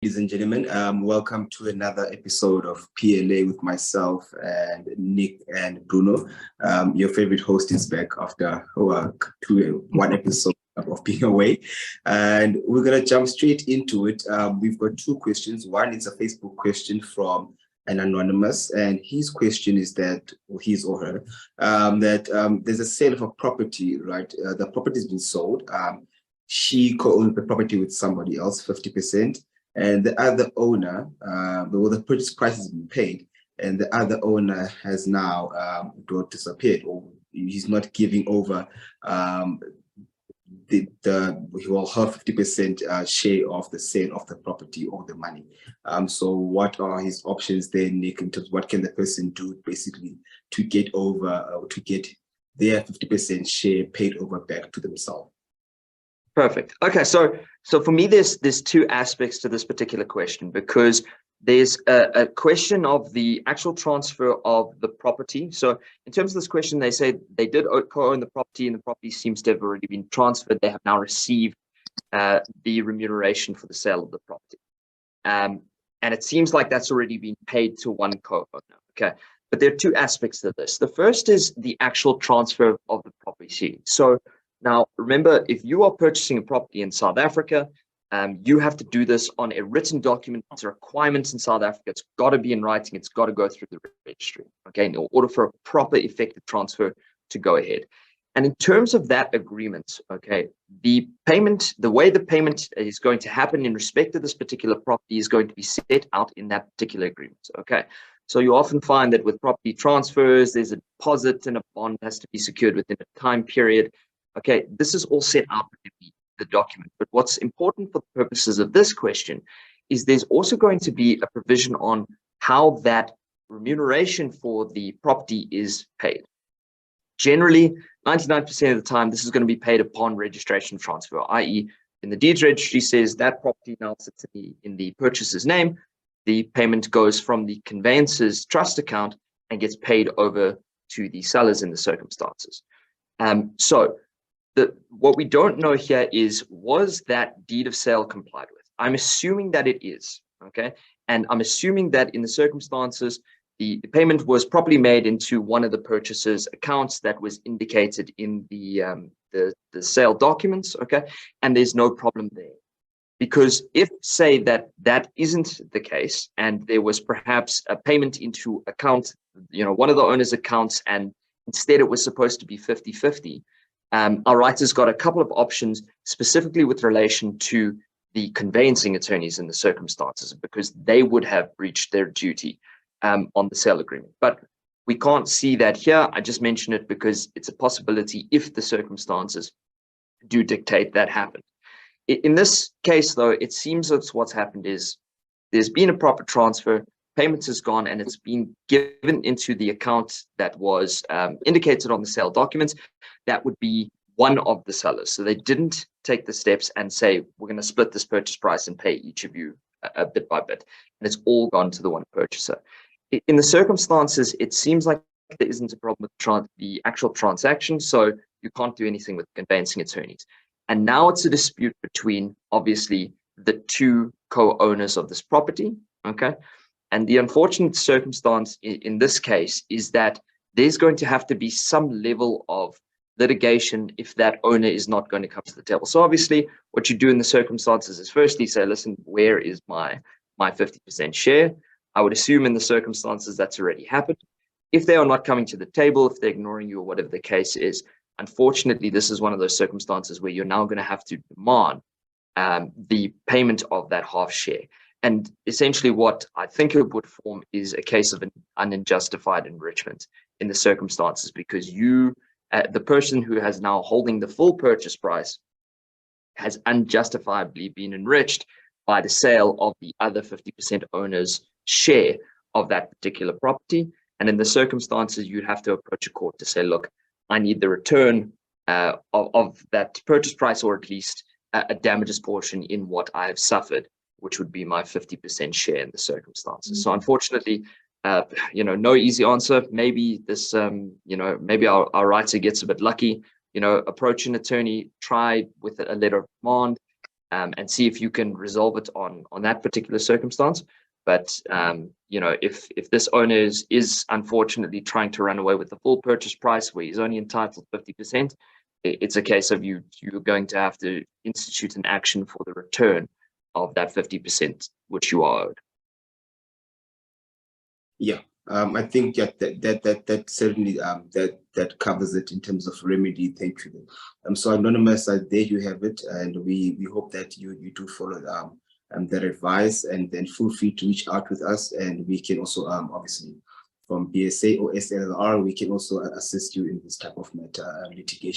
Ladies and gentlemen, welcome to another episode of PLA with myself and Nick and Bruno. Your favorite host is back after one episode of being away. And we're going to jump straight into it. We've got two questions. One is a Facebook question from an anonymous, and his question is that, or his or her, there's a sale of a property, right? The property has been sold. She co-owns the property with somebody else, 50%. And the other owner, the purchase price has been paid, and the other owner has now disappeared, or he's not giving over her 50% share of the sale of the property or the money. So what are his options there, Nick, in terms of what can the person do basically to get over, to get their 50% share paid over back to themselves? Perfect. Okay, so for me, there's two aspects to this particular question, because there's a question of the actual transfer of the property. So in terms of this question, they say they did co-own the property, and the property seems to have already been transferred. They have now received the remuneration for the sale of the property, and it seems like that's already been paid to one co-owner. Okay, but there are two aspects to this. The first is the actual transfer of the property. So now, remember, if you are purchasing a property in South Africa, you have to do this on a written document. It's a requirement in South Africa. It's got to be in writing. It's got to go through the registry, okay, in order for a proper effective transfer to go ahead. And in terms of that agreement, okay, the way the payment is going to happen in respect to this particular property is going to be set out in that particular agreement, okay? So you often find that with property transfers, there's a deposit and a bond has to be secured within a time period. Okay, this is all set out in the document. But what's important for the purposes of this question is there's also going to be a provision on how that remuneration for the property is paid. Generally, 99% of the time, this is going to be paid upon registration transfer, i.e. in the deeds registry says that property now sits in the purchaser's name. The payment goes from the conveyancer's trust account and gets paid over to the sellers in the circumstances. What we don't know here is, was that deed of sale complied with? I'm assuming that it is, okay? And I'm assuming that in the circumstances, the payment was properly made into one of the purchaser's accounts that was indicated in the sale documents, okay? And there's no problem there. Because if, say, that isn't the case, and there was perhaps a payment into account, one of the owner's accounts, and instead it was supposed to be 50-50, our writer's got a couple of options specifically with relation to the conveyancing attorneys in the circumstances, because they would have breached their duty on the sale agreement. But we can't see that here. I just mention it because it's a possibility if the circumstances do dictate that happened. In this case, though, it seems that what's happened is there's been a proper transfer, payment has gone, and it's been given into the account that was indicated on the sale documents. That would be one of the sellers. So they didn't take the steps and say, we're going to split this purchase price and pay each of you a bit by bit. And it's all gone to the one purchaser. In the circumstances, it seems like there isn't a problem with the actual transaction. So you can't do anything with conveyancing attorneys. And now it's a dispute between, obviously, the two co-owners of this property. Okay. And the unfortunate circumstance in this case is that there's going to have to be some level of litigation if that owner is not going to come to the table. So obviously, what you do in the circumstances is firstly say, listen, where is my 50% share? I would assume in the circumstances that's already happened. If they are not coming to the table, if they're ignoring you or whatever the case is, unfortunately, this is one of those circumstances where you're now going to have to demand the payment of that half share. And essentially what I think it would form is a case of an unjustified enrichment in the circumstances, because the person who has now holding the full purchase price has unjustifiably been enriched by the sale of the other 50% owner's share of that particular property. And in the circumstances, you'd have to approach a court to say, look, I need the return of that purchase price, or at least a damages portion in what I have suffered, which would be my 50% share in the circumstances. So unfortunately, no easy answer. Maybe this, maybe our writer gets a bit lucky, approach an attorney, try with a letter of demand, and see if you can resolve it on that particular circumstance. But you know, if this owner is unfortunately trying to run away with the full purchase price where he's only entitled 50%, it's a case of you're going to have to institute an action for the return of that 50% which you are owed. Yeah, I think that certainly that covers it in terms of remedy. Thank you. So Anonymous, there you have it, and we hope that you do follow that advice, and then feel free to reach out with us, and we can also obviously from BSA or SLR we can also assist you in this type of matter litigation.